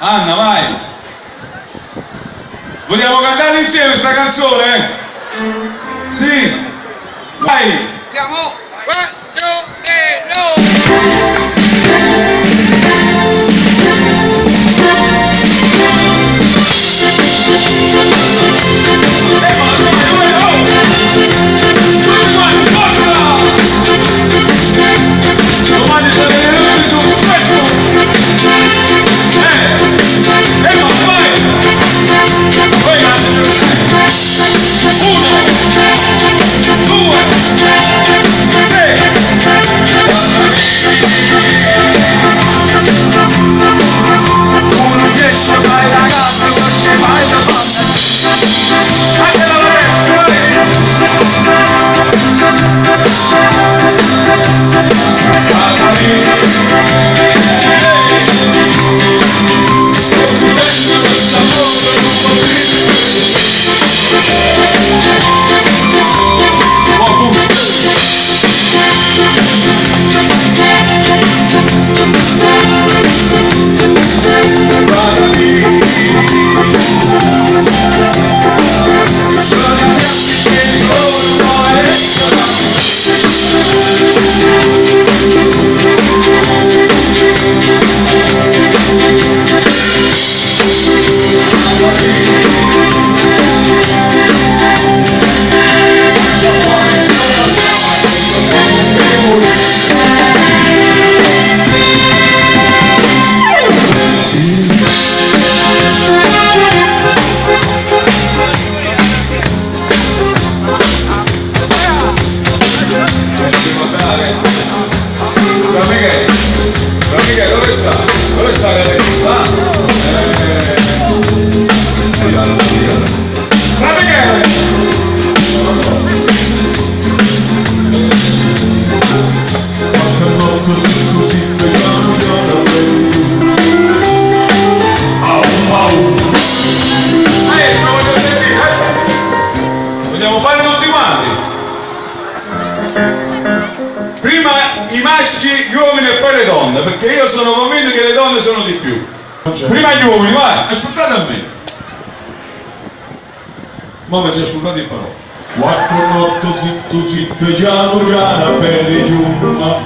Anna, vai! Vogliamo cantare insieme sta canzone? Sì! Vai! Andiamo! 1, 2, 3, no! Vogliamo fare tutti quanti? Prima i maschi, gli uomini e poi le donne, perché io sono convinto che le donne sono di più. Prima gli uomini, vai, ascoltate a me. Ma ci ascoltate in parola. Quattro notte zitto zitto piano piano per giumma.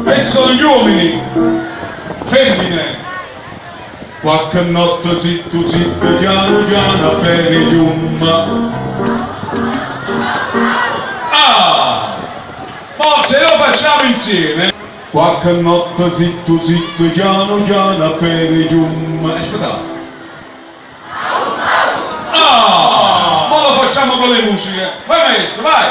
Questi sono gli uomini, femmine. Qualche notte zitto zitto piano piano per giumma. Ah! Forse lo facciamo insieme. Qualche notte zitto zitto piano piano per giumma. Ascoltate. Ah! Ma lo facciamo con le musiche. Vai maestro, vai!